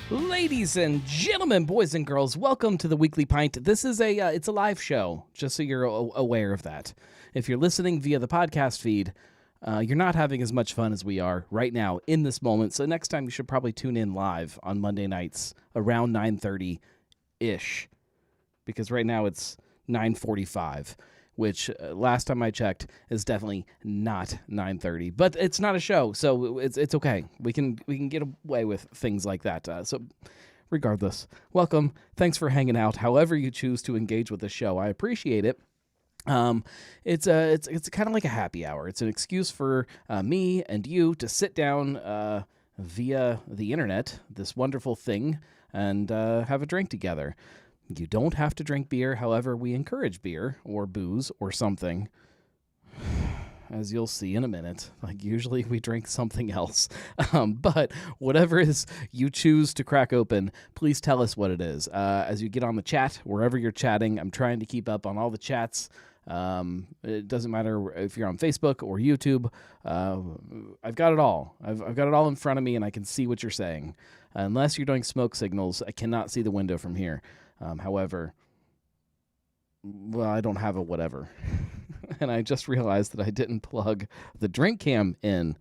Ladies and gentlemen, boys and girls, welcome to the Weekly Pint. This is it's a live show, just so you're aware of that. If you're listening via the podcast feed, you're not having as much fun as we are right now in this moment. So next time you should probably tune in live on Monday nights around 9:30-ish, because right now it's 9:45. Which last time I checked is definitely not 9:30, but it's not a show, so it's okay. We can get away with things like that. So, regardless, welcome. Thanks for hanging out. However you choose to engage with the show, I appreciate it. It's kind of like a happy hour. It's an excuse for me and you to sit down via the internet, this wonderful thing, and have a drink together. You don't have to drink beer, however, we encourage beer or booze or something, as you'll see in a minute. Like, usually we drink something else. But whatever it is you choose to crack open, please tell us what it is. As you get on the chat, wherever you're chatting, I'm trying to keep up on all the chats. It doesn't matter if you're on Facebook or YouTube. I've got it all. I've got it all in front of me, and I can see what you're saying. Unless you're doing smoke signals, I cannot see the window from here. However, well, I don't have a whatever. And I just realized that I didn't plug the drink cam in.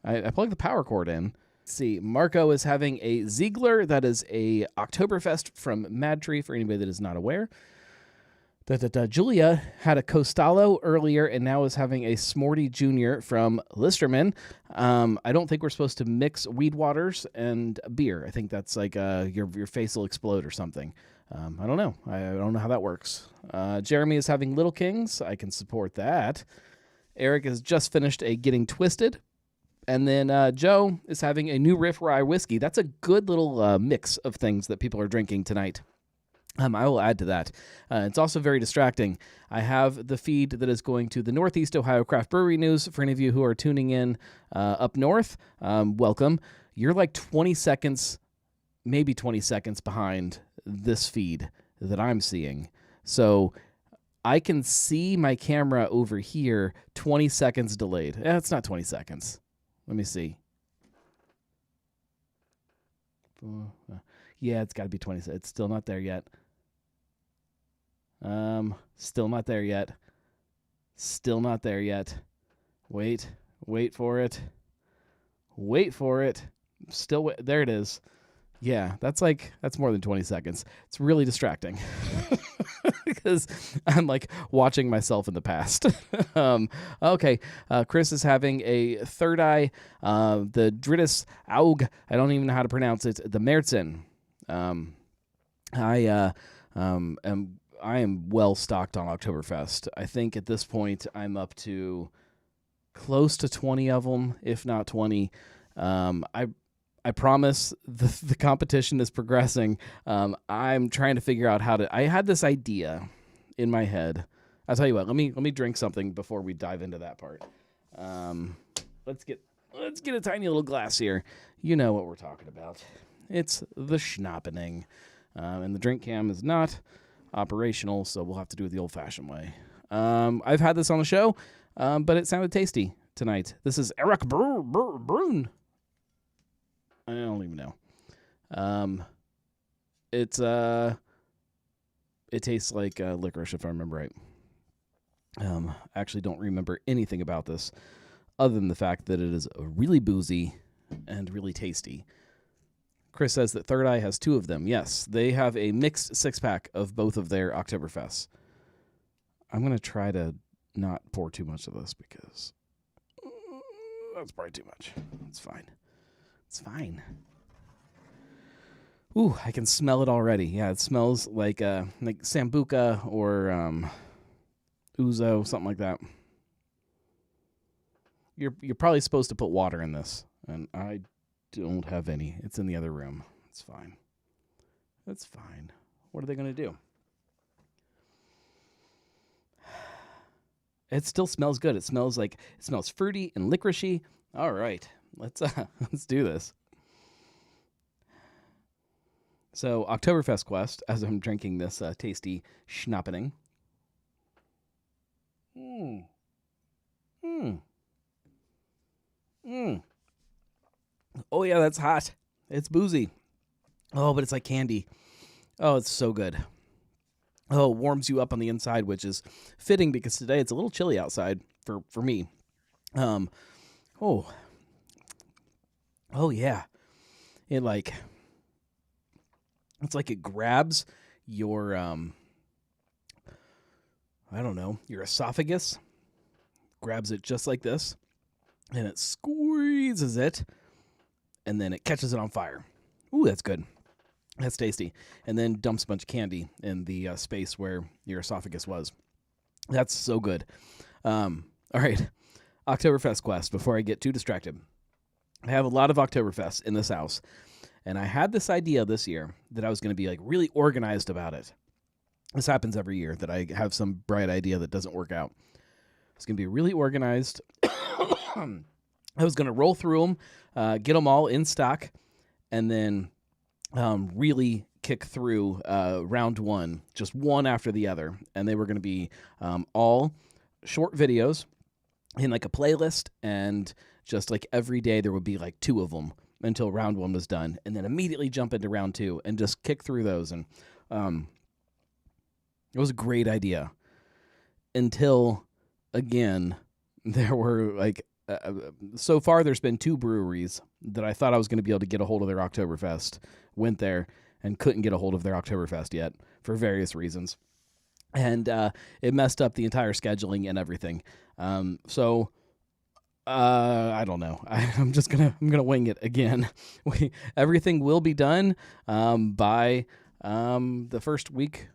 I plugged the power cord in. Let's see, Marco is having a Ziegler. That is a Oktoberfest from Mad Tree, for anybody that is not aware. Julia had a Costallo earlier and now is having a Smorty Jr. from Listerman. I don't think we're supposed to mix weed waters and beer. I think that's like your face will explode or something. I don't know. I don't know how that works. Jeremy is having Little Kings. I can support that. Eric has just finished a Getting Twisted. And then Joe is having a New Riff Rye Whiskey. That's a good little mix of things that people are drinking tonight. I will add to that. It's also very distracting. I have the feed that is going to the Northeast Ohio Craft Brewery News. For any of you who are tuning in up north, welcome. You're like 20 seconds, maybe 20 seconds behind this feed that I'm seeing. So I can see my camera over here 20 seconds delayed. It's not 20 seconds. Let me see. Yeah, it's got to be 20 seconds. It's still not there yet. Still not there yet. Still not there yet. Wait for it. Wait for it. Still, there it is. Yeah, that's more than 20 seconds. It's really distracting because I'm like watching myself in the past. Okay, Chris is having a Third Eye, the Dritus Aug. I don't even know how to pronounce it. The Märzen. I am well stocked on Oktoberfest. I think at this point I'm up to close to 20 of them, if not 20. I promise the competition is progressing. I'm trying to figure out how to. I had this idea in my head. I'll tell you what. Let me drink something before we dive into that part. Let's get a tiny little glass here. You know what we're talking about. It's the schnappening, and the drink cam is not operational, so we'll have to do it the old-fashioned way. I've had this on the show, but it sounded tasty tonight. This is Eric Brune. I don't even know. It tastes like licorice, if I remember right. I actually don't remember anything about this other than the fact that it is really boozy and really tasty. Chris says that Third Eye has two of them. Yes, they have a mixed six-pack of both of their Oktoberfests. I'm going to try to not pour too much of this because that's probably too much. It's fine. It's fine. Ooh, I can smell it already. Yeah, it smells like Sambuca or Ouzo, something like that. You're probably supposed to put water in this, and I don't have any. It's in the other room. It's fine. It's fine. What are they going to do? It still smells good. It smells fruity and licoricey. All right. Let's do this. So, Oktoberfest Quest, as I'm drinking this tasty schnappening. Oh, yeah, that's hot. It's boozy. Oh, but it's like candy. Oh, it's so good. Oh, it warms you up on the inside, which is fitting because today it's a little chilly outside for me. Um, oh, oh yeah. It like it's like it grabs your I don't know, your esophagus, grabs it just like this, and it squeezes it, and then it catches it on fire. Ooh, that's good. That's tasty. And then dumps a bunch of candy in the space where your esophagus was. That's so good. All right, Oktoberfest quest. Before I get too distracted, I have a lot of Oktoberfest in this house, and I had this idea this year that I was going to be like really organized about it. This happens every year that I have some bright idea that doesn't work out. It's going to be really organized. I was going to roll through them, get them all in stock, and then really kick through round one, just one after the other. And they were going to be all short videos in like a playlist, and just like every day there would be like 2 of them until round 1 was done, and then immediately jump into round 2 and just kick through those. And it was a great idea until, again, there were like, so far there's been 2 breweries that I thought I was going to be able to get a hold of their Oktoberfest, went there and couldn't get a hold of their Oktoberfest yet for various reasons. And it messed up the entire scheduling and everything. So I don't know. I'm gonna wing it again. Everything will be done by the first week.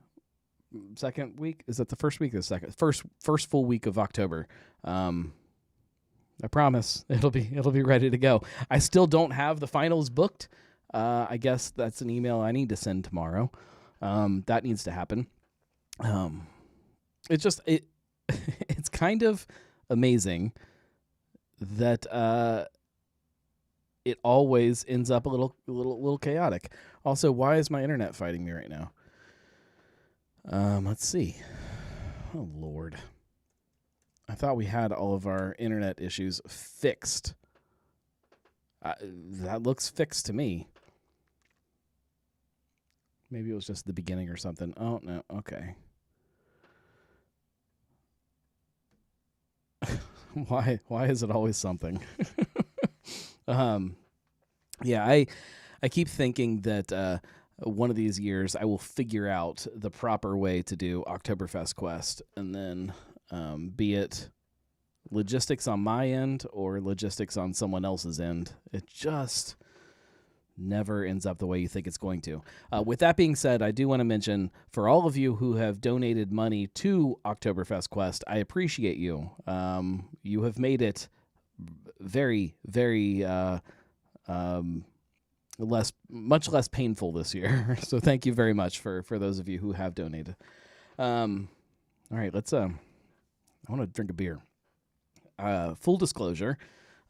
Second week? Is that the first week or the second? First full week of October. I promise it'll be ready to go. I still don't have the finals booked. I guess that's an email I need to send tomorrow. That needs to happen. It's kind of amazing that it always ends up a little chaotic. Also, why is my internet fighting me right now? Let's see. Oh, Lord. I thought we had all of our internet issues fixed. That looks fixed to me. Maybe it was just the beginning or something. Oh, no. Okay. Why is it always something? Yeah, I keep thinking that one of these years I will figure out the proper way to do Oktoberfest Quest, and then be it logistics on my end or logistics on someone else's end, it just never ends up the way you think it's going to. With that being said, I do want to mention, for all of you who have donated money to Oktoberfest Quest, I appreciate you. You have made it very, very much less painful this year. So thank you very much for those of you who have donated. All right, let's I want to drink a beer. Full disclosure,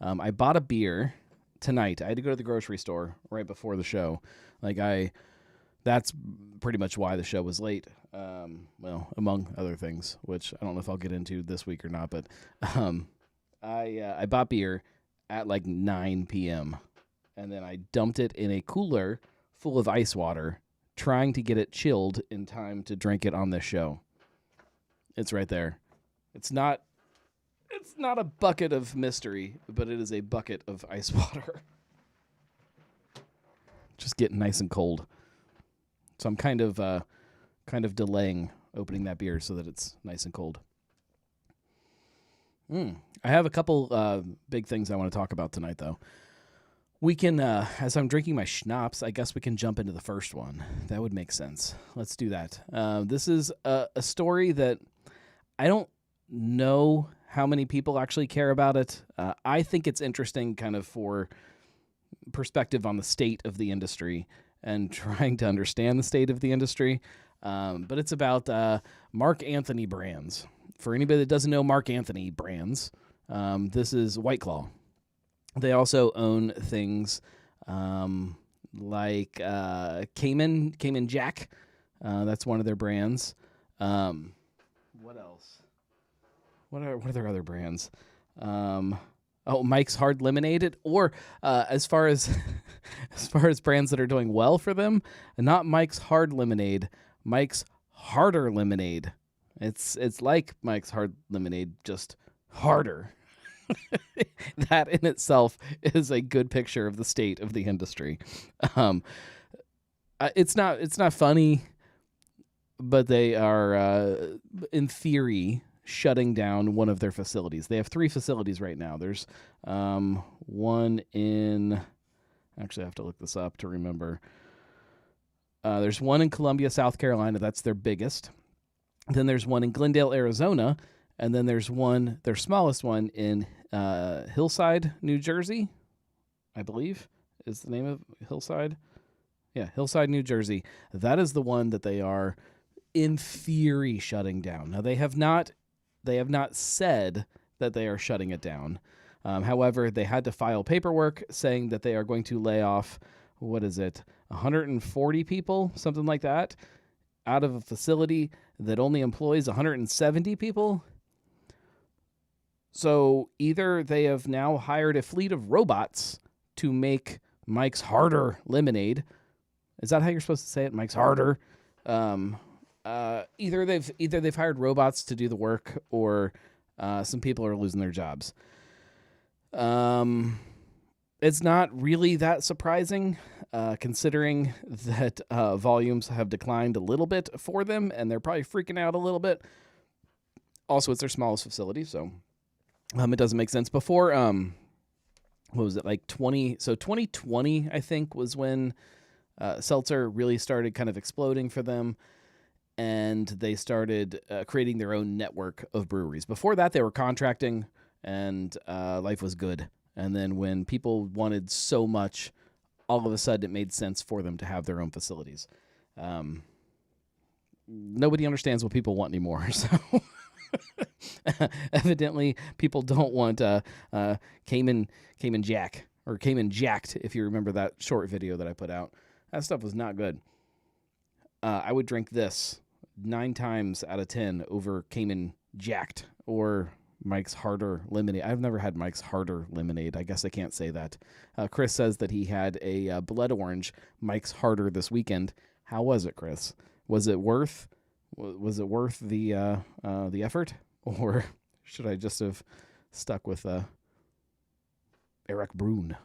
I bought a beer tonight. I had to go to the grocery store right before the show. That's pretty much why the show was late. Well, among other things, which I don't know if I'll get into this week or not, but I bought beer at like 9 p.m. and then I dumped it in a cooler full of ice water, trying to get it chilled in time to drink it on this show. It's right there. It's not a bucket of mystery, but it is a bucket of ice water. Just getting nice and cold. So I'm kind of delaying opening that beer so that it's nice and cold. I have a couple big things I want to talk about tonight, though. We can, as I'm drinking my schnapps, I guess we can jump into the first one. That would make sense. Let's do that. This is a story that I don't know how many people actually care about it. I think it's interesting kind of for perspective on the state of the industry and trying to understand the state of the industry. But it's about Mark Anthony brands. For anybody that doesn't know Mark Anthony brands, this is White Claw. They also own things like Cayman Jack. That's one of their brands. What else? What are their other brands? Mike's Hard Lemonade. Or as far as As far as brands that are doing well for them, not Mike's Hard Lemonade, Mike's Harder Lemonade. It's like Mike's Hard Lemonade, just harder. That in itself is a good picture of the state of the industry. Um, it's not funny, but they are, in theory, shutting down one of their facilities. They have 3 facilities right now. There's one in... Actually, I have to look this up to remember. There's one in Columbia, South Carolina. That's their biggest. Then there's one in Glendale, Arizona. And then there's one, their smallest one, in Hillside, New Jersey, I believe is the name of Hillside. Yeah, Hillside, New Jersey. That is the one that they are, in theory, shutting down. Now, they have not said that they are shutting it down. However, they had to file paperwork saying that they are going to lay off, 140 people, something like that, out of a facility that only employs 170 people. So either they have now hired a fleet of robots to make Mike's Harder Lemonade. Is that how you're supposed to say it? Mike's Harder. Either they've hired robots to do the work, or some people are losing their jobs. It's not really that surprising, considering that volumes have declined a little bit for them, and they're probably freaking out a little bit. Also, it's their smallest facility, so it doesn't make sense. Before, what was it, like 2020, I think, was when seltzer really started kind of exploding for them, and they started creating their own network of breweries. Before that, they were contracting, and life was good. And then when people wanted so much, all of a sudden it made sense for them to have their own facilities. Nobody understands what people want anymore, so evidently people don't want Cayman Jack, or Cayman Jacked, if you remember that short video that I put out. That stuff was not good. I would drink this 9 times out of 10 over Cayman Jacked or Mike's Harder Lemonade. I've never had Mike's Harder Lemonade. I guess I can't say that. Chris says that he had a blood orange Mike's Harder this weekend. How was it, Chris? Was it worth the effort, or should I just have stuck with Eric Brune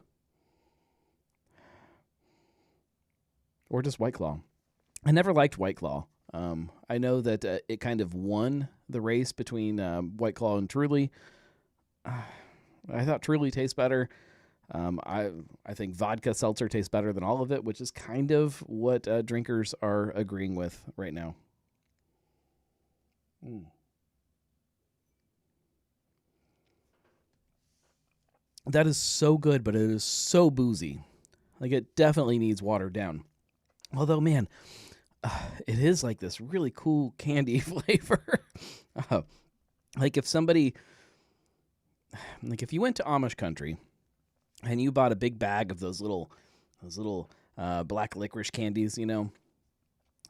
or just White Claw? I never liked White Claw. I know that it kind of won the race between White Claw and Truly. I thought Truly tastes better. I think vodka seltzer tastes better than all of it, which is kind of what drinkers are agreeing with right now. That is so good, but it is so boozy. Like, it definitely needs watered down. Although, man, it is like this really cool candy flavor. Like if you went to Amish country and you bought a big bag of those little black licorice candies, and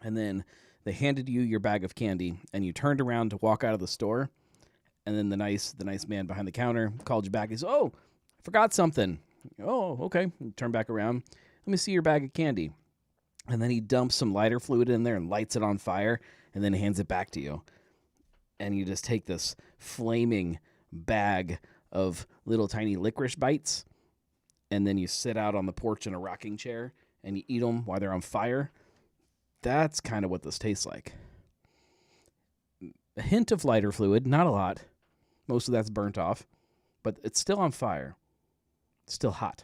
then they handed you your bag of candy, and you turned around to walk out of the store, and then the nice man behind the counter called you back. He said, "Oh, I forgot something." "Oh, okay." You turn back around. "Let me see your bag of candy." And then he dumps some lighter fluid in there and lights it on fire, and then hands it back to you. And you just take this flaming bag of little tiny licorice bites, and then you sit out on the porch in a rocking chair, and you eat them while they're on fire. That's kind of what this tastes like. A hint of lighter fluid, not a lot. Most of that's burnt off, but it's still on fire. It's still hot.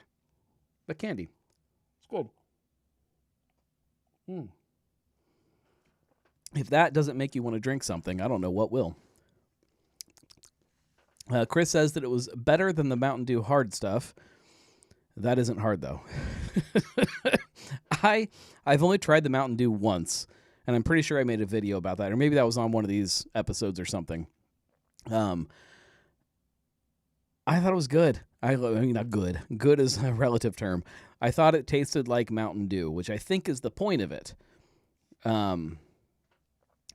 But candy. It's good. If that doesn't make you want to drink something, I don't know what will. Chris says that it was better than the Mountain Dew hard stuff. That isn't hard, though. I've only tried the Mountain Dew once, and I'm pretty sure I made a video about that, or maybe that was on one of these episodes or something. I thought it was good. I mean, not good. Good is a relative term. I thought it tasted like Mountain Dew, which I think is the point of it.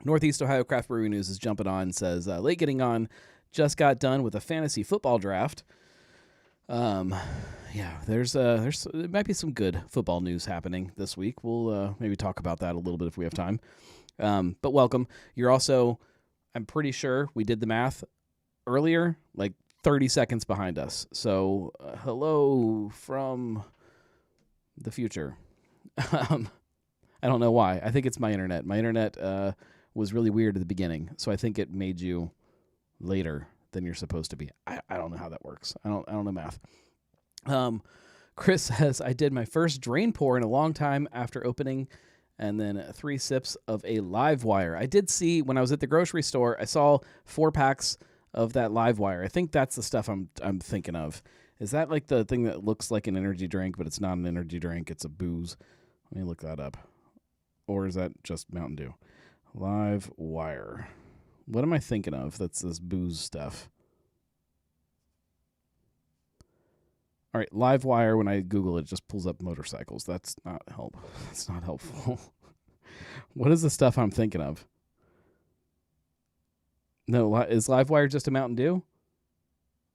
Northeast Ohio Craft Brewery News is jumping on, says, late getting on, just got done with a fantasy football draft. Yeah, Yeah, there might be some good football news happening this week. We'll maybe talk about that a little bit if we have time. But welcome. You're also, I'm pretty sure we did the math earlier, like 30 seconds behind us. So hello from the future. I don't know why. I think it's my internet. My internet was really weird at the beginning, so I think it made you later than you're supposed to be. I don't know how that works. I don't know math. Chris says, I did my first drain pour in a long time after opening, and then 3 sips of a live wire. I did see when I was at the grocery store, I saw 4 packs of that live wire. I think that's the stuff I'm thinking of. Is that like the thing that looks like an energy drink, but it's not an energy drink, it's a booze? Let me look that up. Or is that just Mountain Dew? Live wire. What am I thinking of that's this booze stuff? All right, live wire, when I Google it, just pulls up motorcycles. That's not That's not helpful. What is the stuff I'm thinking of? No, is live wire just a Mountain Dew?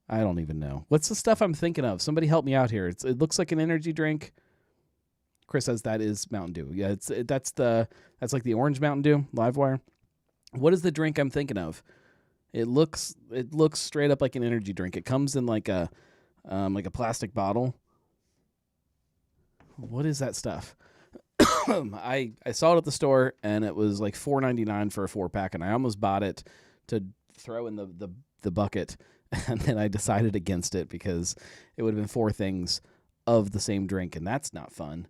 I don't even know. What's the stuff I'm thinking of? Somebody help me out here. It looks like an energy drink. Chris says that is Mountain Dew. Yeah, that's like the orange Mountain Dew, live wire. What is the drink I'm thinking of? It looks straight up like an energy drink. It comes in like a plastic bottle. What is that stuff? I saw it at the store, and it was like $4.99 for a 4-pack, and I almost bought it to throw in the bucket, and then I decided against it because it would have been 4 things of the same drink, and that's not fun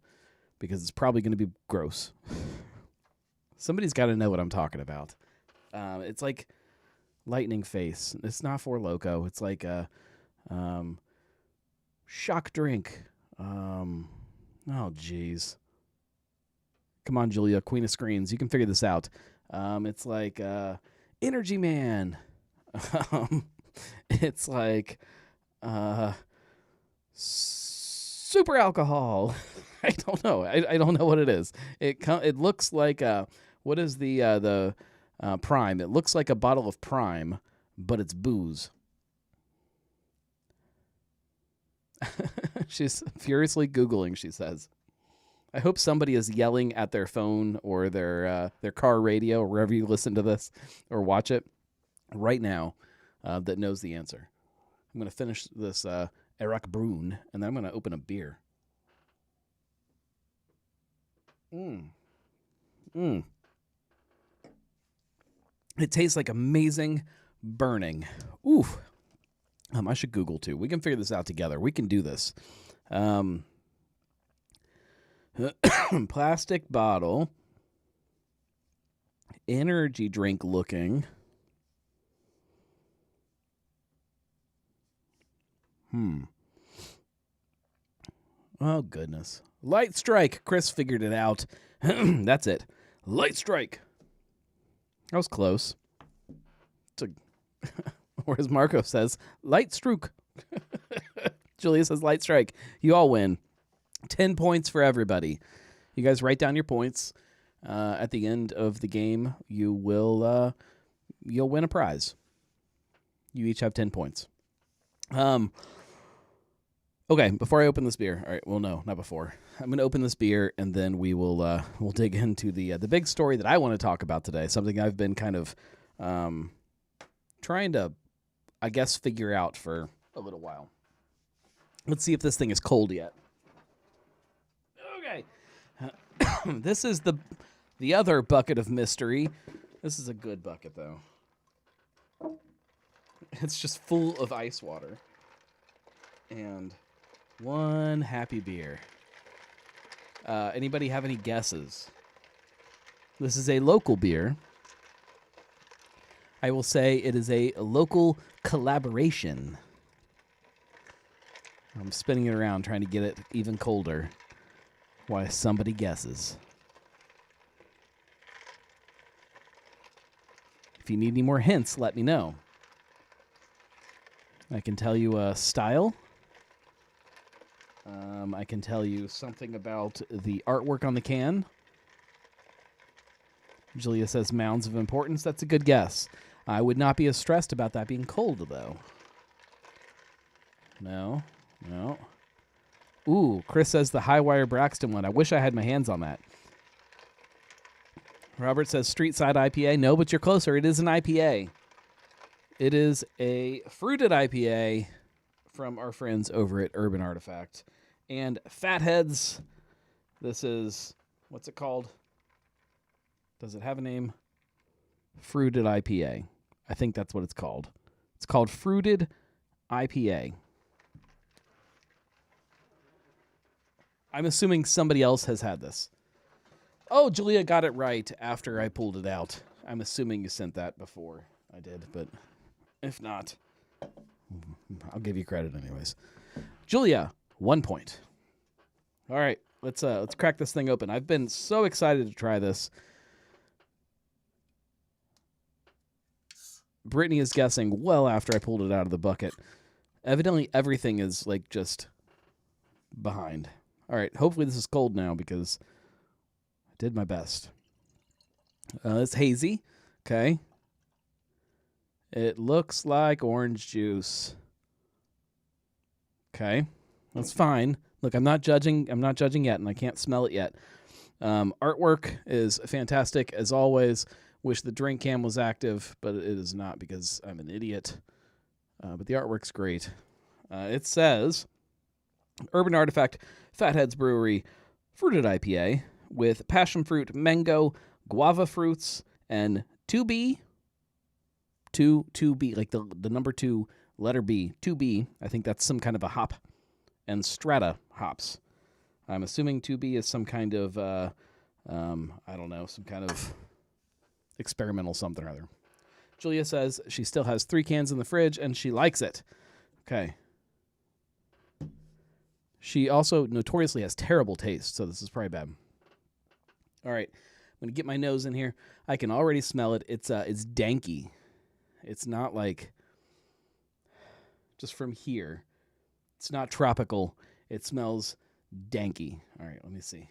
because it's probably going to be gross. Somebody's got to know what I'm talking about. It's like Lightning Face. It's not Four Loko. It's like a shock drink. Oh, jeez. Come on, Julia, Queen of Screens. You can figure this out. It's like Energy Man. It's like super alcohol. I don't know. I don't know what it is. It looks like what is the Prime? It looks like a bottle of Prime, but it's booze. She's furiously Googling, she says. I hope somebody is yelling at their phone or their car radio, or wherever you listen to this or watch it right now, that knows the answer. I'm going to finish this Eric Brune, and then I'm going to open a beer. It tastes like amazing burning. Ooh. I should Google too. We can figure this out together. We can do this. Plastic bottle. Energy drink looking. Oh, goodness. Light Strike. Chris figured it out. That's it. Light Strike. That was close. Or as Marco says, Light Stroke. Julia says Light Strike. You all win. 10 points for everybody. You guys write down your points. At the end of the game, you'll win a prize. You each have 10 points. Okay, before I open this beer. All right, well, no, not before. I'm going to open this beer, and then we'll dig into the big story that I want to talk about today. Something I've been kind of trying to, I guess, figure out for a little while. Let's see if this thing is cold yet. Okay. This is the other bucket of mystery. This is a good bucket, though. It's just full of ice water. And one happy beer. Anybody have any guesses? This is a local beer. I will say it is a local collaboration. I'm spinning it around trying to get it even colder while somebody guesses. If you need any more hints, let me know. I can tell you style. I can tell you something about the artwork on the can. Julia says mounds of importance. That's a good guess. I would not be as stressed about that being cold, though. No. Ooh, Chris says the Highwire Braxton one. I wish I had my hands on that. Robert says Street Side IPA. No, but you're closer. It is an IPA. It is a fruited IPA from our friends over at Urban Artifact. And Fatheads, this is, what's it called? Does it have a name? Fruited IPA. I think that's what it's called. It's called Fruited IPA. I'm assuming somebody else has had this. Oh, Julia got it right after I pulled it out. I'm assuming you sent that before I did, but if not, I'll give you credit anyways. Julia, 1 point. All right, let's crack this thing open. I've been so excited to try this. Brittany is guessing well after I pulled it out of the bucket. Evidently, everything is like just behind. All right, hopefully this is cold now because I did my best. It's hazy. Okay. It looks like orange juice. Okay. That's fine. Look, I'm not judging yet, and I can't smell it yet. Artwork is fantastic, as always. Wish the drink cam was active, but it is not because I'm an idiot. But the artwork's great. It says, Urban Artifact, Fatheads Brewery, Fruited IPA, with passion fruit, mango, guava fruits, and 2B, like the number 2, letter B, 2B. I think that's some kind of a hop, and strata hops. I'm assuming 2B is some kind of, I don't know, some kind of experimental something or other. Julia says she still has 3 cans in the fridge, and she likes it. Okay. She also notoriously has terrible taste, so this is probably bad. All right, I'm going to get my nose in here. I can already smell it. It's danky. It's not like just from here. It's not tropical. It smells danky. All right, let me see.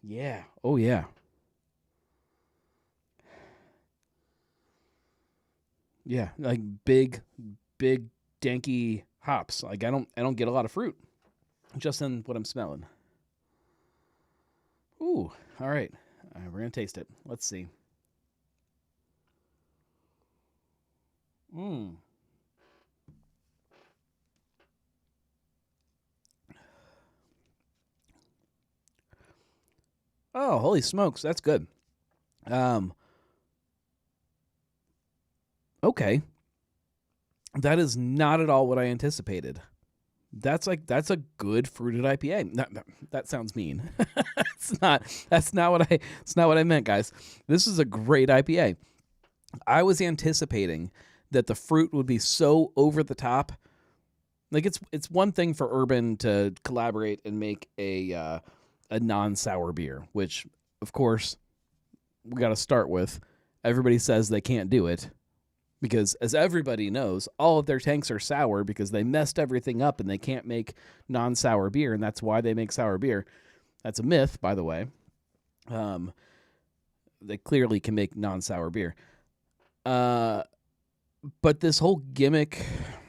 Yeah. Oh, yeah. Yeah, like big danky hops. Like I don't get a lot of fruit just in what I'm smelling. Ooh, all right. We're going to taste it. Let's see. Oh, holy smokes, that's good. Okay. That is not at all what I anticipated. That's a good fruited IPA. That sounds mean. That's not what I meant, guys. This is a great IPA. I was anticipating that the fruit would be so over the top. Like it's one thing for Urban to collaborate and make a non-sour beer, which of course we got to start with. Everybody says they can't do it because, as everybody knows, all of their tanks are sour because they messed everything up and they can't make non-sour beer, and that's why they make sour beer. That's a myth, by the way. They clearly can make non-sour beer. But this whole gimmick,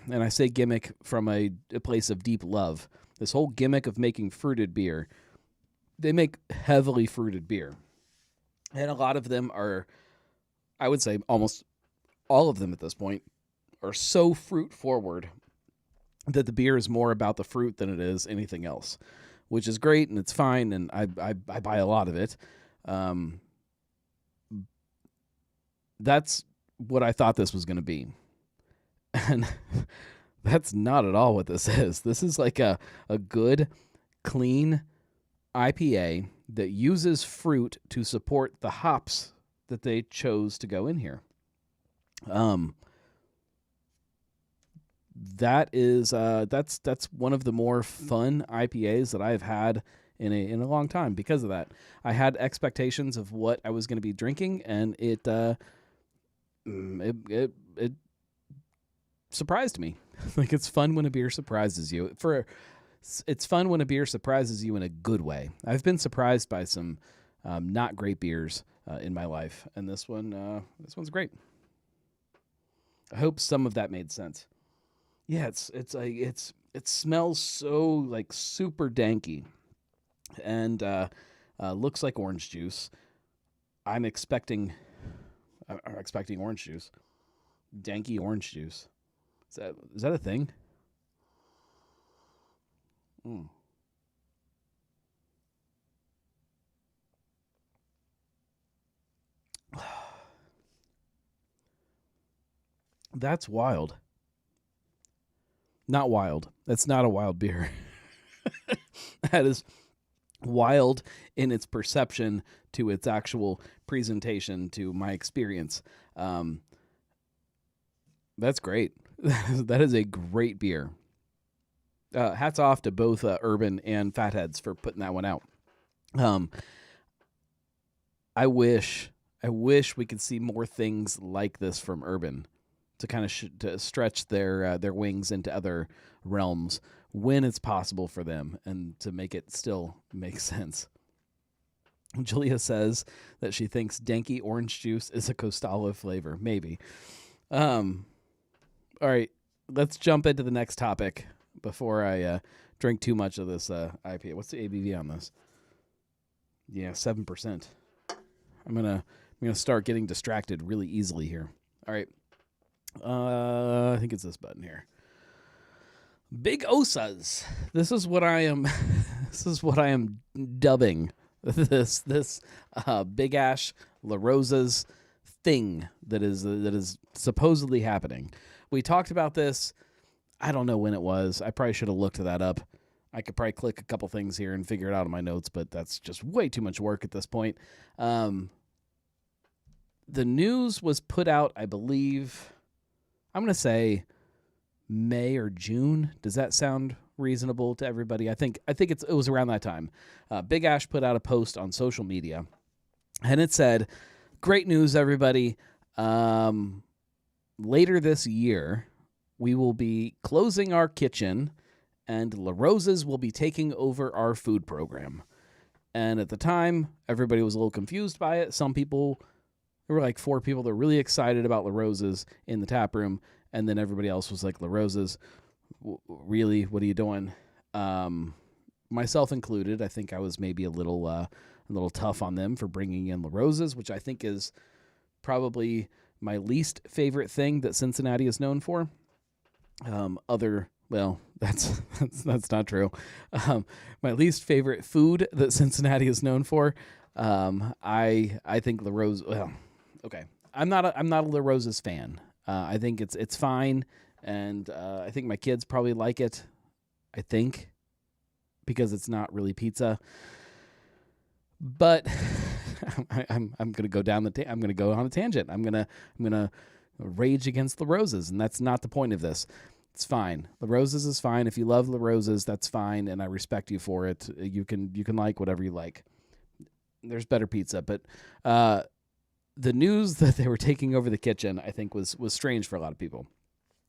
and I say gimmick from a place of deep love, this whole gimmick of making fruited beer, they make heavily fruited beer. And a lot of them are, I would say almost all of them at this point, are so fruit forward that the beer is more about the fruit than it is anything else, which is great and it's fine, and I buy a lot of it. That's what I thought this was going to be. And that's not at all what this is. This is like a good, clean IPA that uses fruit to support the hops that they chose to go in here. That's one of the more fun IPAs that I've had in a long time because of that. I had expectations of what I was going to be drinking, and it surprised me. Like, it's fun when a beer surprises you. It's fun when a beer surprises you in a good way. I've been surprised by some not great beers in my life, and this one's great. I hope some of that made sense. Yeah, it smells so like super danky, and looks like orange juice. I'm expecting I'm expecting orange juice, danky orange juice. Is that a thing? Mm. That's wild. Not wild. That's not a wild beer. That is wild in its perception to its actual presentation to my experience. Um, that's great. That is a great beer. Hats off to both Urban and Fatheads for putting that one out. Um, I wish we could see more things like this from Urban to kind of to stretch their wings into other realms when it's possible for them and to make it still make sense. Julia says that she thinks danky orange juice is a Costalo flavor. Maybe. All right, let's jump into the next topic before I drink too much of this IPA. What's the ABV on this? Yeah, 7%. I'm gonna start getting distracted really easily here. All right. I think it's this button here. Big-Osas. This is what I am. This is what I am dubbing this Big Ash La Rosa's thing that is supposedly happening. We talked about this. I don't know when it was. I probably should have looked that up. I could probably click a couple things here and figure it out in my notes, but that's just way too much work at this point. The news was put out, I believe, I'm going to say May or June. Does that sound reasonable to everybody? I think it was around that time. Big Ash put out a post on social media, and it said, "Great news, everybody. Later this year, we will be closing our kitchen, and La Rosa's will be taking over our food program." And at the time, everybody was a little confused by it. Some people, there were like 4 people that were really excited about La Rosa's in the tap room, and then everybody else was like, La Rosa's, really? What are you doing? Myself included. I think I was maybe a little tough on them for bringing in La Rosa's, which I think is probably my least favorite thing that Cincinnati is known for. Well, that's not true. My least favorite food that Cincinnati is known for. I think La Rosa. Well, okay. I'm not a La Rosa's fan. I think it's fine, and I think my kids probably like it. I think because it's not really pizza. But I'm gonna go down I'm gonna go on a tangent. I'm gonna rage against La Rosa's, and that's not the point of this. It's fine. La Rosa's is fine. If you love La Rosa's, that's fine, and I respect you for it. You can like whatever you like. There's better pizza, but the news that they were taking over the kitchen, I think, was strange for a lot of people,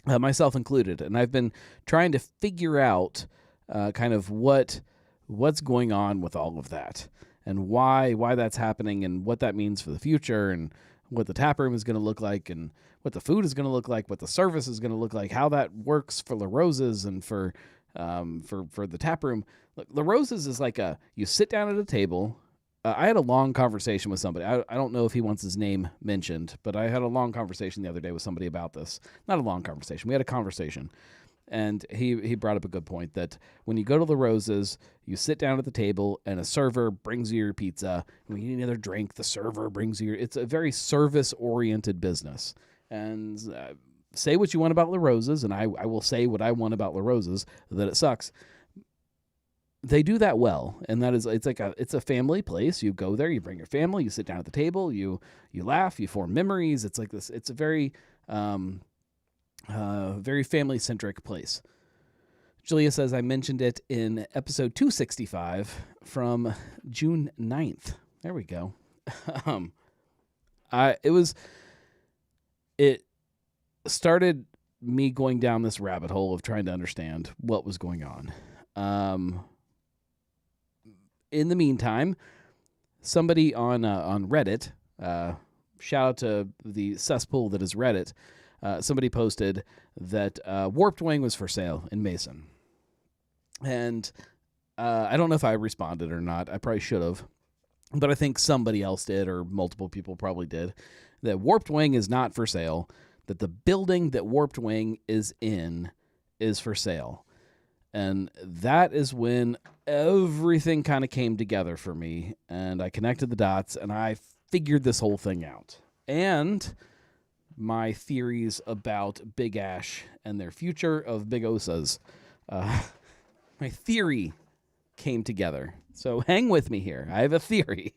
myself included. And I've been trying to figure out kind of what's going on with all of that, and why that's happening, and what that means for the future, and what the tap room is going to look like, and what the food is going to look like, what the service is going to look like, how that works for La Rosa's and for the tap room. Look, La Rosa's is like you sit down at a table. I had a long conversation with somebody. I don't know if he wants his name mentioned, but I had a long conversation the other day with somebody about this. Not a long conversation. We had a conversation. And he brought up a good point that when you go to La Rosa's, you sit down at the table and a server brings you your pizza. When you need another drink, the server brings you it's a very service-oriented business. And say what you want about La Rosa's, and I will say what I want about La Rosa's, that it sucks. They do that well, and that is it's a family place. You go there, you bring your family, you sit down at the table, you laugh, you form memories. It's like this. It's a very very family-centric place. Julia says, I mentioned it in episode 265 from June 9th. There we go. It started me going down this rabbit hole of trying to understand what was going on. In the meantime, somebody on Reddit, shout out to the cesspool that is Reddit, somebody posted that Warped Wing was for sale in Mason. And I don't know if I responded or not. I probably should have. But I think somebody else did, or multiple people probably did, that Warped Wing is not for sale, that the building that Warped Wing is in is for sale. And that is when everything kind of came together for me, and I connected the dots, and I figured this whole thing out. And my theories about Big Ash and their future of Big-Osas, my theory came together. So hang with me here. I have a theory.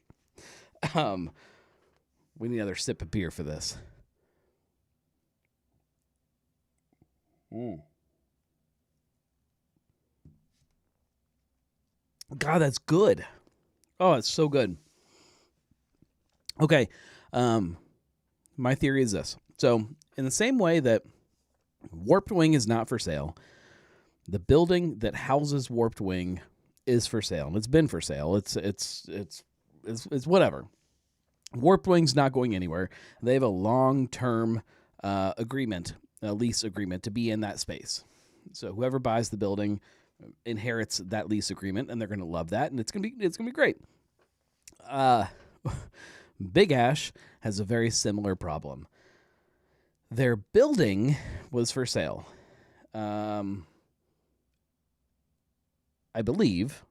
We need another sip of beer for this. God, that's good. Oh, it's so good. Okay. My theory is this. So in the same way that Warped Wing is not for sale, the building that houses Warped Wing is for sale. And it's been for sale. It's whatever. Warped Wing's not going anywhere. They have a long-term agreement, a lease agreement to be in that space. So whoever buys the building inherits that lease agreement, and they're going to love that, and it's going to be great. Big Ash has a very similar problem. Their building was for sale. I believe,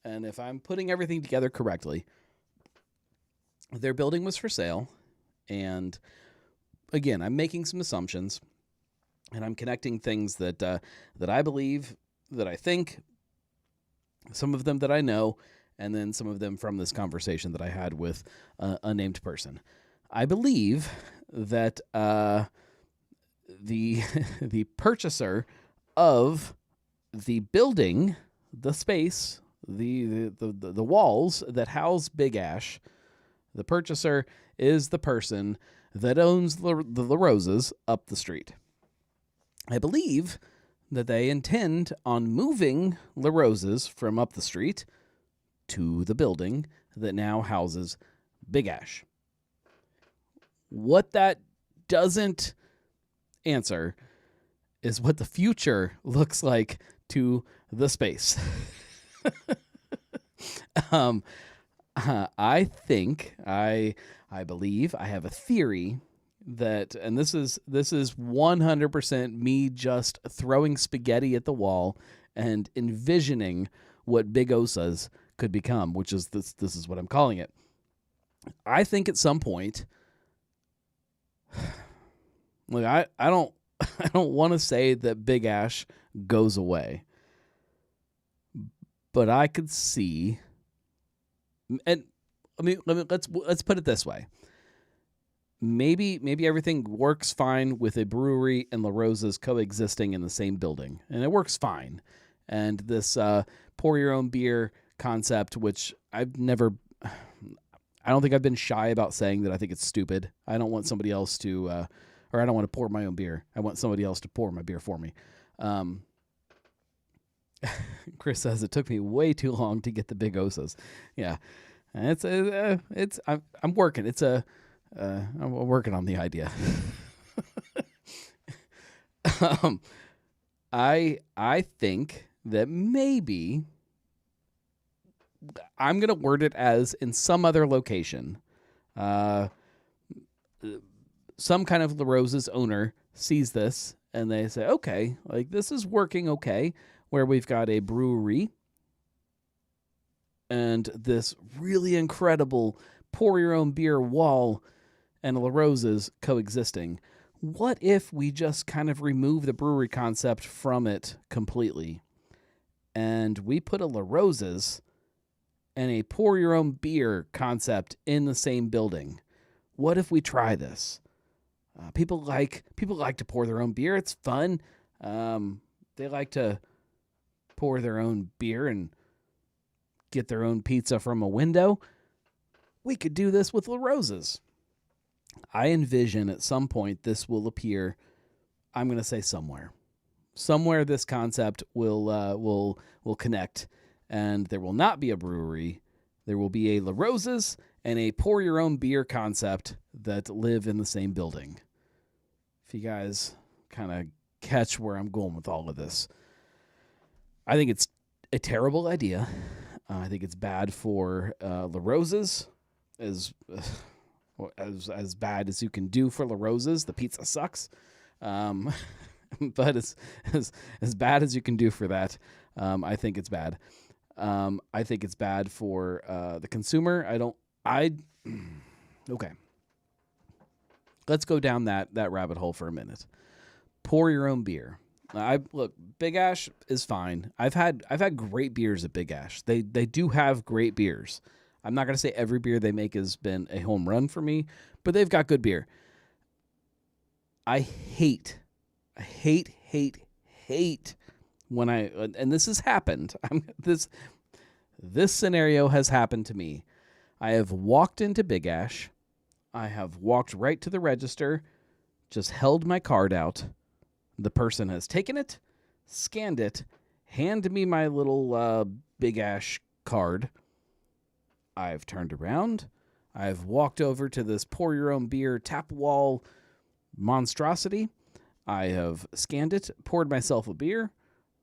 and if I'm putting everything together correctly, their building was for sale, and again, I'm making some assumptions, and I'm connecting things that I believe, that I think, some of them that I know, and then some of them from this conversation that I had with a named person. I believe that the the purchaser of the building, the space, the walls that house Big Ash, the purchaser is the person that owns the Roses up the street. I believe that they intend on moving La Roses from up the street to the building that now houses Big Ash. What that doesn't answer is what the future looks like to the space. I think, I believe, I have a theory that, and this is 100% me just throwing spaghetti at the wall and envisioning what Big-Osas could become, which is this is what I'm calling it. I think at some point, like I don't want to say that Big Ash goes away, but I could see, and let's put it this way. Maybe everything works fine with a brewery and La Rosa's coexisting in the same building, and it works fine. And this pour your own beer concept, which I don't think I've been shy about saying that I think it's stupid. I don't want somebody else to, or I don't want to pour my own beer. I want somebody else to pour my beer for me. Chris says it took me way too long to get the Big-Osas. Yeah, I'm working. I'm working on the idea. I think that maybe I'm going to word it as in some other location. Some kind of La Rosa's owner sees this and they say, okay, like this is working okay, where we've got a brewery and this really incredible pour your own beer wall and La Rosa's coexisting. What if we just kind of remove the brewery concept from it completely and we put a La Rosa's and a pour your own beer concept in the same building? What if we try this? People like to pour their own beer. It's fun. They like to pour their own beer and get their own pizza from a window. We could do this with La Rosa's. I envision at some point this will appear. I'm going to say somewhere this concept will connect, and there will not be a brewery. There will be a La Rosa's and a pour your own beer concept that live in the same building. if you guys kind of catch where I'm going with all of this. I think it's a terrible idea. I think it's bad for La Rosa's, as bad as you can do for La Rosa's. The pizza sucks, but as bad as you can do for that, I think it's bad. I think it's bad for the consumer. Okay. Let's go down that rabbit hole for a minute. Pour your own beer. Look, Big Ash is fine. I've had great beers at Big Ash. They do have great beers. I'm not going to say every beer they make has been a home run for me, but they've got good beer. I hate when and this has happened. This scenario has happened to me. I have walked into Big Ash. I have walked right to the register, just held my card out. The person has taken it, scanned it, handed me my little Big Ash card. I've turned around. I've walked over to this pour your own beer tap wall monstrosity. I have scanned it, poured myself a beer.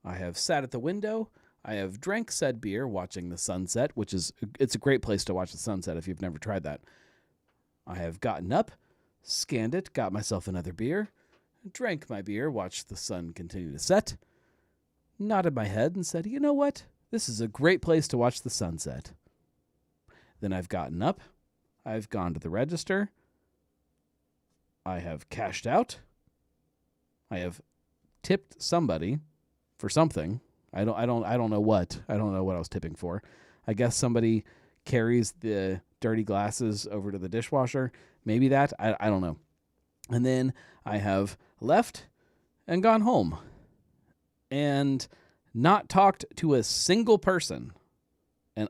I have sat at the window. I have drank said beer watching the sunset, it's a great place to watch the sunset if you've never tried that. I have gotten up, scanned it, got myself another beer, drank my beer, watched the sun continue to set, nodded my head and said, you know what? This is a great place to watch the sunset. Then I've gotten up. I've gone to the register. I have cashed out. I have tipped somebody for something. I don't know what. I don't know what I was tipping for. I guess somebody carries the dirty glasses over to the dishwasher. Maybe that. I don't know. And then I have left and gone home and not talked to a single person. And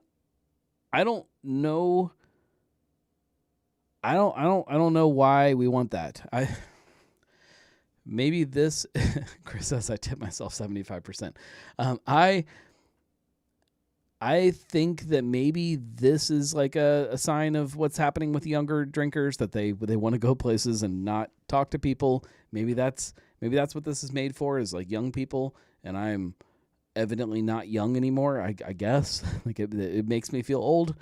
I don't know. I don't know why we want that. Maybe this, Chris says I tip myself 75%. I think that maybe this is like a sign of what's happening with younger drinkers, that they want to go places and not talk to people. Maybe that's what this is made for, is like young people, and I'm evidently not young anymore. I guess like it makes me feel old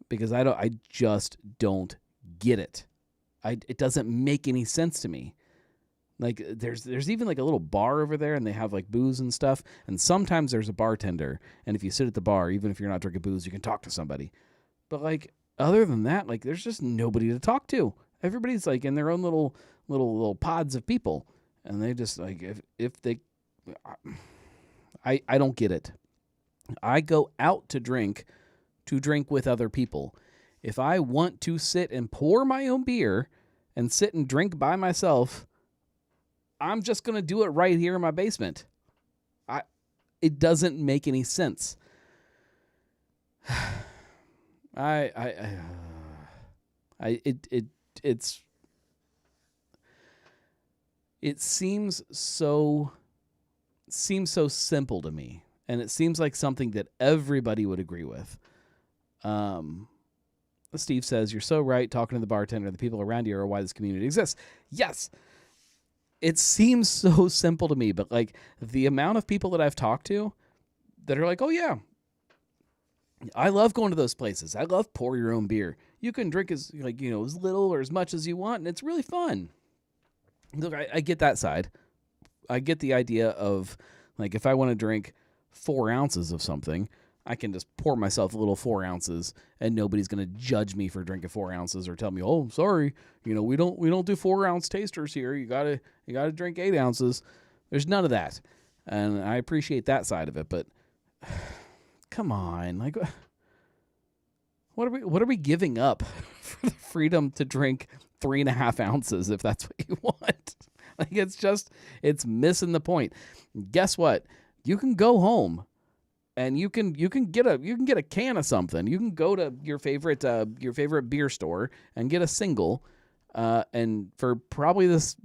because I just don't get it. It doesn't make any sense to me. Like there's even like a little bar over there, and they have like booze and stuff. And sometimes there's a bartender, and if you sit at the bar, even if you're not drinking booze, you can talk to somebody. But like other than that, like there's just nobody to talk to. Everybody's like in their own little pods of people, and they just like if they, I don't get it. I go out to drink with other people. If I want to sit and pour my own beer and sit and drink by myself, I'm just going to do it right here in my basement. It doesn't make any sense. It seems so simple to me, and it seems like something that everybody would agree with. Steve says, you're so right. Talking to the bartender, the people around you are why this community exists. Yes. It seems so simple to me, but like the amount of people that I've talked to that are like, oh yeah, I love going to those places. I love pour your own beer. You can drink as little or as much as you want, and it's really fun. Look, I get that side. I get the idea of like, if I want to drink 4 ounces of something, I can just pour myself a little 4 ounces, and nobody's going to judge me for drinking 4 ounces or tell me, oh, sorry, we don't do 4 ounce tasters here. You gotta drink 8 ounces. There's none of that, and I appreciate that side of it. But come on, like, what are we giving up for the freedom to drink 3.5 ounces if that's what you want? Like, it's missing the point. Guess what? You can go home. And you can get a can of something. You can go to your favorite beer store and get a single, and for probably the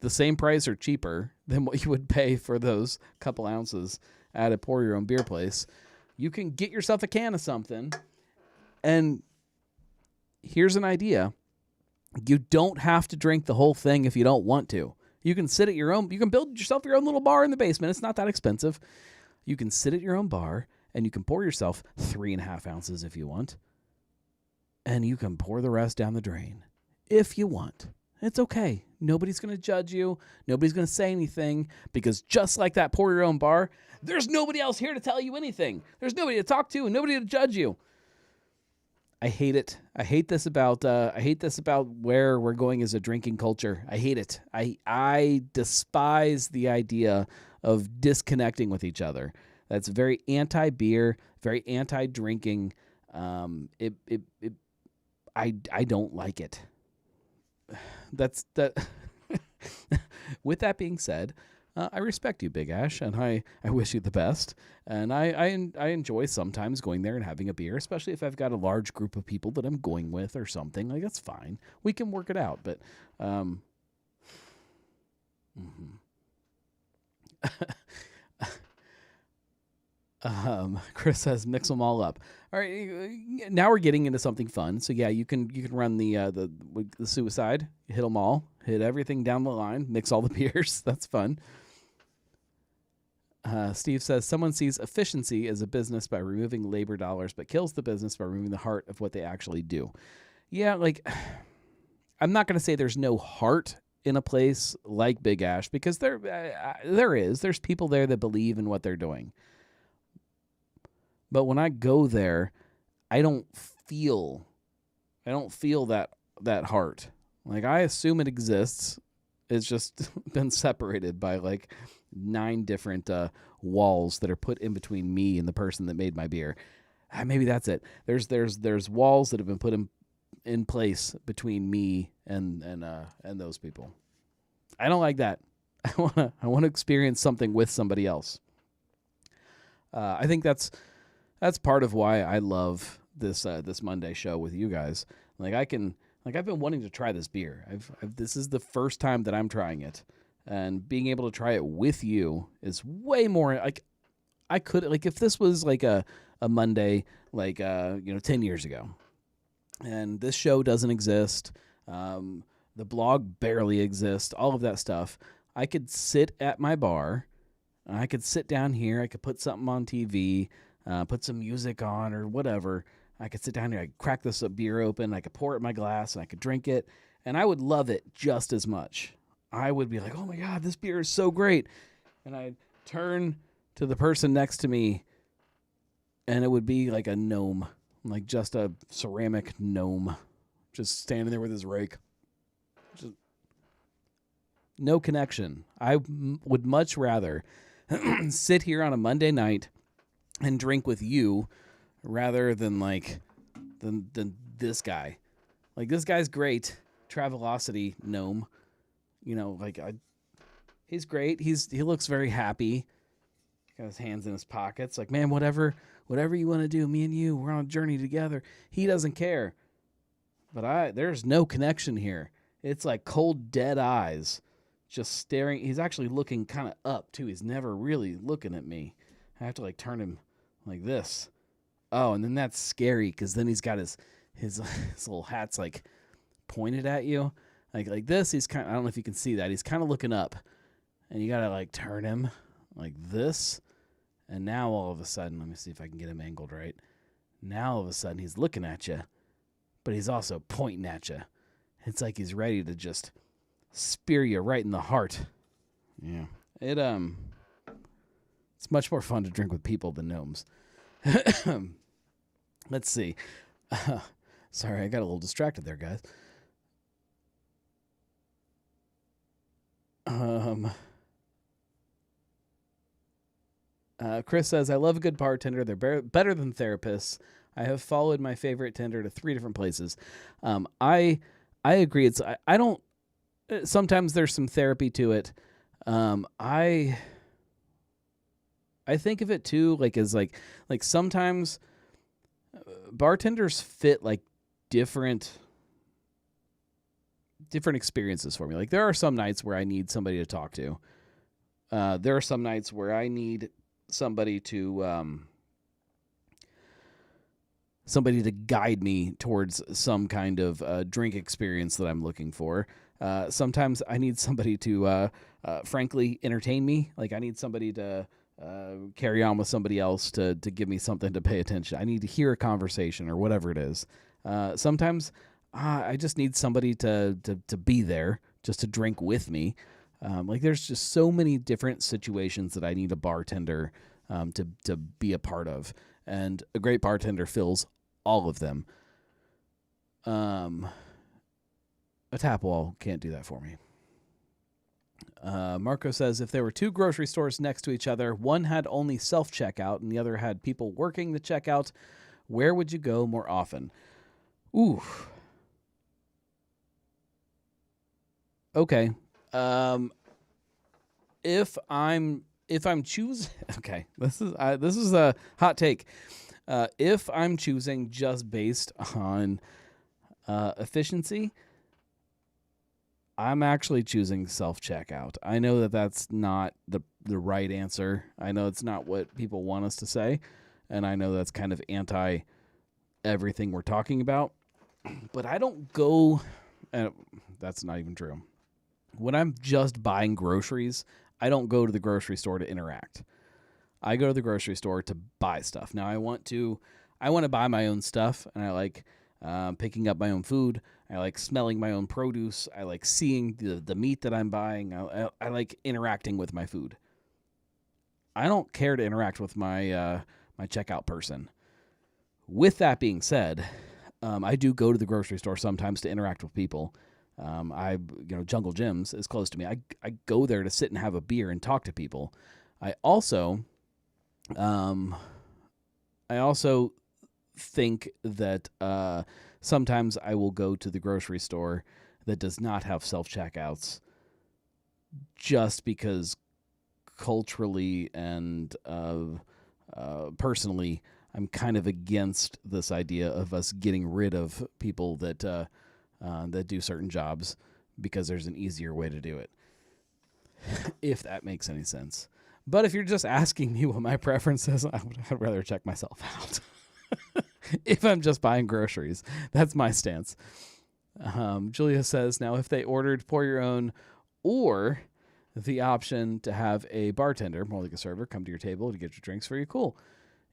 same price or cheaper than what you would pay for those couple ounces at a pour your own beer place. You can get yourself a can of something. And here's an idea: You don't have to drink the whole thing if you don't want to. You can sit at your own, you can build yourself your own little bar in the basement. It's not that expensive. You can sit at your own bar and you can pour yourself 3.5 ounces if you want. And you can pour the rest down the drain if you want. It's okay. Nobody's going to judge you. Nobody's going to say anything, because just like that pour your own bar, there's nobody else here to tell you anything. There's nobody to talk to and nobody to judge you. I hate it. I hate this about where we're going as a drinking culture. I hate it. I despise the idea of disconnecting with each other. That's very anti-beer, very anti-drinking. I don't like it. That's that. With that being said, I respect you, Big Ash, and I wish you the best. And I enjoy sometimes going there and having a beer, especially if I've got a large group of people that I'm going with or something. Like, that's fine. We can work it out. But Chris says mix them all up. All right, now we're getting into something fun. So yeah, you can run the suicide, hit them all, hit everything down the line, mix all the beers. That's fun. Steve says someone sees efficiency as a business by removing labor dollars, but kills the business by removing the heart of what they actually do. Yeah, like, I'm not going to say there's no heart in a place like Big Ash, because there is. There's people there that believe in what they're doing. But when I go there, I don't feel that heart. Like, I assume it exists. It's just been separated by like 9 different walls that are put in between me and the person that made my beer. Maybe that's it. There's walls that have been put in place between me and those people. I don't like that. I want to experience something with somebody else. I think that's part of why I love this Monday show with you guys. I've been wanting to try this beer. This is the first time that I'm trying it, and being able to try it with you is way more like, I could, like, if this was like a Monday, like 10 years ago, and this show doesn't exist, the blog barely exists, all of that stuff, I could sit at my bar, I could sit down here, I could put something on TV, put some music on or whatever. I could sit down here, I could crack this beer open, I could pour it in my glass, and I could drink it, and I would love it just as much. I would be like, oh my God, this beer is so great. And I'd turn to the person next to me, and it would be like a gnome, like just a ceramic gnome, just standing there with his rake. Just no connection. I would much rather sit here on a Monday night and drink with you rather than than this guy. Like, this guy's great. Travelocity gnome. He's great. He looks very happy. Got his hands in his pockets. Like, man, whatever you want to do, me and you, we're on a journey together. He doesn't care. But there's no connection here. It's like cold, dead eyes just staring. He's actually looking kind of up, too. He's never really looking at me. I have to, like, turn him like this. Oh, and then that's scary, because then he's got his little hat's, like, pointed at you. Like this, he's kind of, I don't know if you can see that. He's kind of looking up. And you got to, like, turn him like this. And now all of a sudden, let me see if I can get him angled right. Now all of a sudden, he's looking at you. But he's also pointing at you. It's like he's ready to just spear you right in the heart. Yeah. It's much more fun to drink with people than gnomes. Let's see. Sorry, I got a little distracted there, guys. Chris says, I love a good bartender. They're better than therapists. I have followed my favorite tender to 3 different places. I agree. I don't. Sometimes there's some therapy to it. I think of it too, like, as like sometimes bartenders fit like different experiences for me. Like, there are some nights where I need somebody to talk to. There are some nights where I need somebody to somebody to guide me towards some kind of drink experience that I'm looking for. Sometimes I need somebody to, frankly, entertain me. Like I need somebody to carry on with somebody else to give me something to pay attention. I need to hear a conversation or whatever it is. Sometimes I just need somebody to be there, just to drink with me. Like there's just so many different situations that I need a bartender to be a part of, and a great bartender fills all of them. A tap wall can't do that for me. Marco says, if there were two grocery stores next to each other, one had only self-checkout and the other had people working the checkout, where would you go more often? Ooh. Okay. If I'm choosing, okay, this is a hot take. If I'm choosing just based on efficiency, I'm actually choosing self-checkout. I know that that's not the right answer. I know it's not what people want us to say, and I know that's kind of anti everything we're talking about. But I don't go, that's not even true. When I'm just buying groceries, I don't go to the grocery store to interact. I go to the grocery store to buy stuff. Now I want to buy my own stuff, and I like picking up my own food. I like smelling my own produce. I like seeing the meat that I'm buying. I like interacting with my food. I don't care to interact with my my checkout person. With that being said, I do go to the grocery store sometimes to interact with people. Jungle Jim's is close to me. I go there to sit and have a beer and talk to people. I also think that sometimes I will go to the grocery store that does not have self-checkouts just because culturally and personally, I'm kind of against this idea of us getting rid of people that do certain jobs because there's an easier way to do it, if that makes any sense. But if you're just asking me what my preference is, I'd rather check myself out. If I'm just buying groceries, that's my stance. Julia says, now if they ordered pour your own or the option to have a bartender, more like a server, come to your table to get your drinks for you, cool.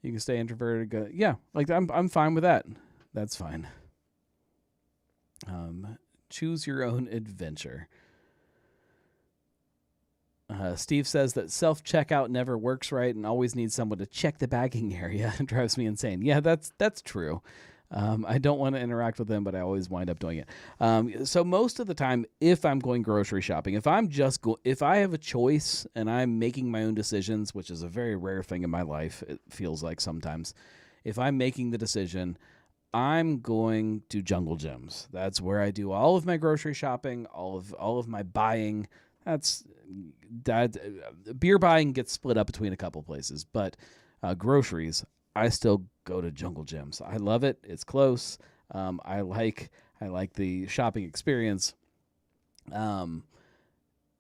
You can stay introverted. Go, yeah, like I'm fine with that. That's fine. Choose your own adventure. Steve says that self-checkout never works right and always needs someone to check the bagging area. It drives me insane. Yeah, that's true. I don't want to interact with them, but I always wind up doing it. So most of the time, if I'm going grocery shopping, if I have a choice and I'm making my own decisions, which is a very rare thing in my life, it feels like sometimes, if I'm making the decision, I'm going to Jungle Jim's. That's where I do all of my grocery shopping, all of my buying. That beer buying gets split up between a couple places, but groceries, I still go to Jungle Jim's. I love it. It's close. I like the shopping experience. And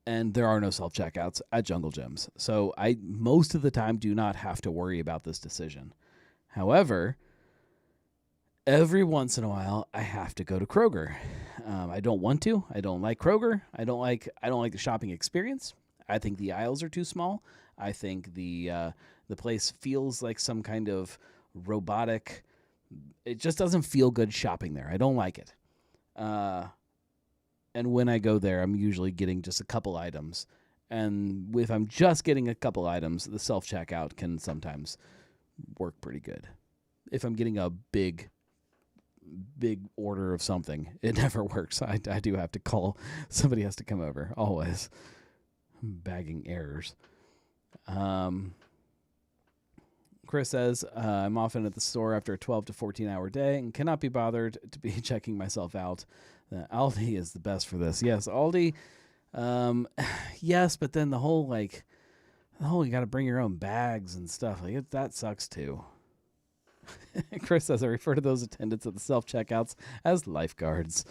there are no self-checkouts at Jungle Jim's. So I most of the time do not have to worry about this decision. However, every once in a while, I have to go to Kroger. I don't want to. I don't like Kroger. I don't like the shopping experience. I think the aisles are too small. I think the place feels like some kind of robotic. It just doesn't feel good shopping there. I don't like it. And when I go there, I'm usually getting just a couple items. And if I'm just getting a couple items, the self-checkout can sometimes work pretty good. If I'm getting a big order of something, it never works. I do have to call. Somebody has to come over, always. Bagging errors. Chris says, I'm often at the store after a 12 to 14-hour day and cannot be bothered to be checking myself out. Aldi is the best for this. Yes, Aldi, yes, but then the whole you got to bring your own bags and stuff. That sucks too. Chris says, I refer to those attendants at the self-checkouts as lifeguards.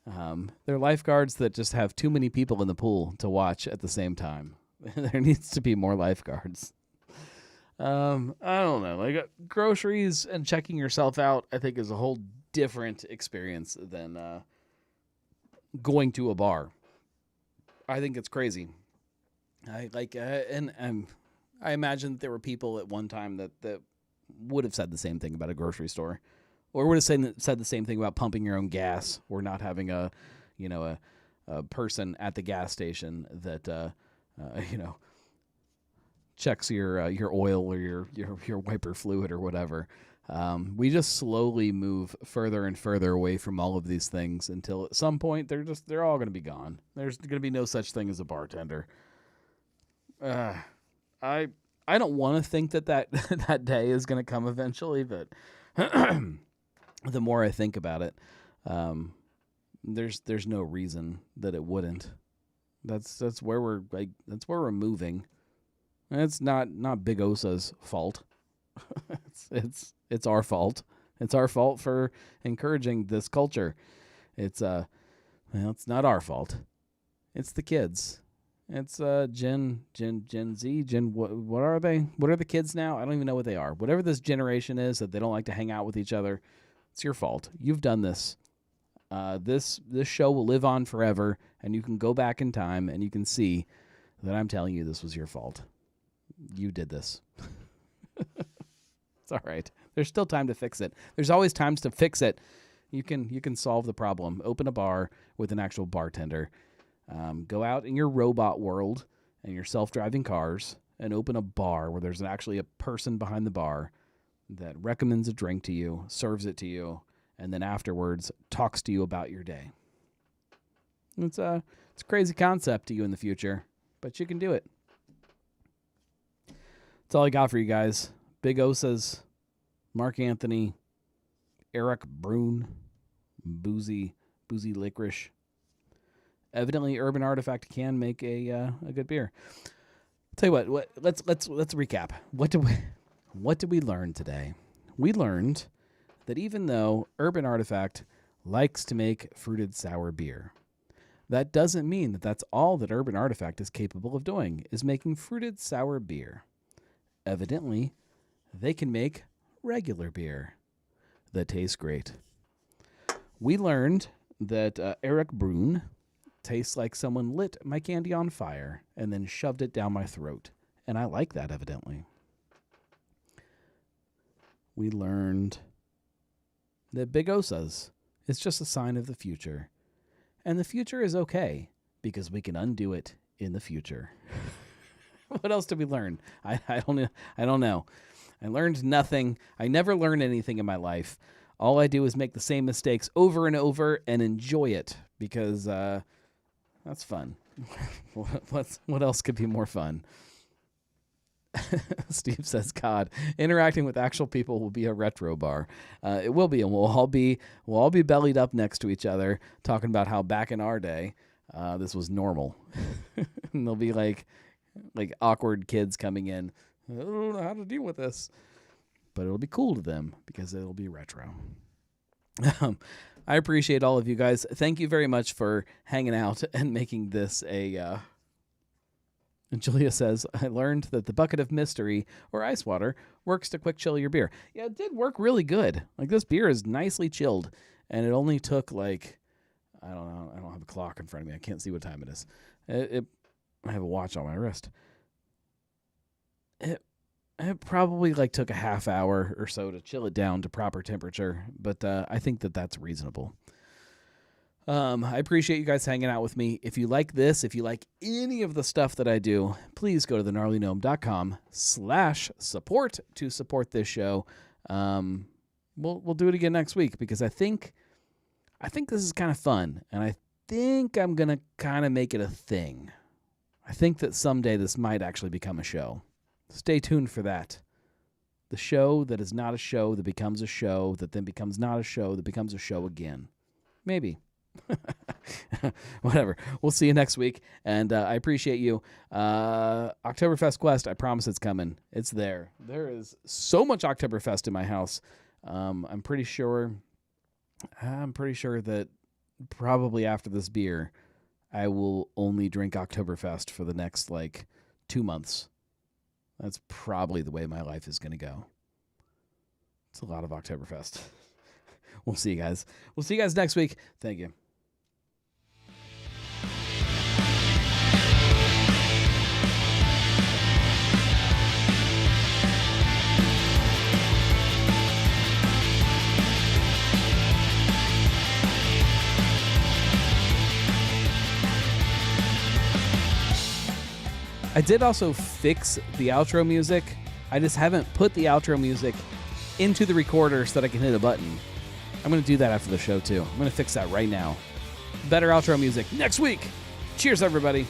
They're lifeguards that just have too many people in the pool to watch at the same time. There needs to be more lifeguards. I don't know. Like groceries and checking yourself out, I think is a whole different experience than going to a bar. I think it's crazy. I like, and I imagine there were people at one time that would have said the same thing about a grocery store, or would have said the same thing about pumping your own gas, or not having a person at the gas station that checks your oil or your wiper fluid or whatever. We just slowly move further and further away from all of these things until at some point they're all going to be gone. There's going to be no such thing as a bartender. I don't want to think that that day is going to come eventually, but the more I think about it, there's no reason that it wouldn't. That's where we're moving. And it's not Big-Osas' fault. It's our fault. It's our fault for encouraging this culture. It's not our fault. It's the kids. It's Gen Z. What are they? What are the kids now? I don't even know what they are. Whatever this generation is that they don't like to hang out with each other, it's your fault. You've done this. This show will live on forever, and you can go back in time and you can see that I'm telling you this was your fault. You did this. It's all right. There's still time to fix it. There's always times to fix it. You can solve the problem. Open a bar with an actual bartender. Go out in your robot world and your self-driving cars and open a bar where there's actually a person behind the bar that recommends a drink to you, serves it to you, and then afterwards talks to you about your day. It's a crazy concept to you in the future, but you can do it. That's all I got for you guys. Big-Osas, Mark Anthony, Eric Brune, boozy licorice. Evidently, Urban Artifact can make a good beer. Tell you what, let's recap. What did we learn today? We learned that even though Urban Artifact likes to make fruited sour beer, that doesn't mean that that's all that Urban Artifact is capable of doing, is making fruited sour beer. Evidently, they can make regular beer that tastes great. We learned that Eric Brune tastes like someone lit my candy on fire and then shoved it down my throat. And I like that, evidently. We learned that Big-Osas is just a sign of the future. And the future is okay because we can undo it in the future. What else did we learn? I don't know. I learned nothing. I never learn anything in my life. All I do is make the same mistakes over and over and enjoy it because that's fun. What else could be more fun? Steve says, God, interacting with actual people will be a retro bar. It will be, and we'll all be bellied up next to each other talking about how back in our day this was normal. And they'll be like awkward kids coming in. I don't know how to deal with this. But it'll be cool to them because it'll be retro. I appreciate all of you guys. Thank you very much for hanging out and making this a... And Julia says, I learned that the bucket of mystery or ice water works to quick chill your beer. Yeah, it did work really good. Like, this beer is nicely chilled, and it only took, like, I don't know. I don't have a clock in front of me. I can't see what time it is. I have a watch on my wrist. It probably took a half hour or so to chill it down to proper temperature, but I think that's reasonable. I appreciate you guys hanging out with me. If you like this, if you like any of the stuff that I do, please go to thegnarlygnome.com/support to support this show. We'll do it again next week because I think this is kind of fun, and I think I'm gonna kind of make it a thing. I think that someday this might actually become a show. Stay tuned for that. The show that is not a show that becomes a show that then becomes not a show that becomes a show again. Maybe. Whatever. We'll see you next week, and I appreciate you. Oktoberfest Quest, I promise it's coming. It's there. There is so much Oktoberfest in my house. I'm pretty sure that probably after this beer, I will only drink Oktoberfest for the next 2 months. That's probably the way my life is going to go. It's a lot of Oktoberfest. We'll see you guys. We'll see you guys next week. Thank you. I did also fix the outro music. I just haven't put the outro music into the recorder so that I can hit a button. I'm going to do that after the show, too. I'm going to fix that right now. Better outro music next week. Cheers, everybody.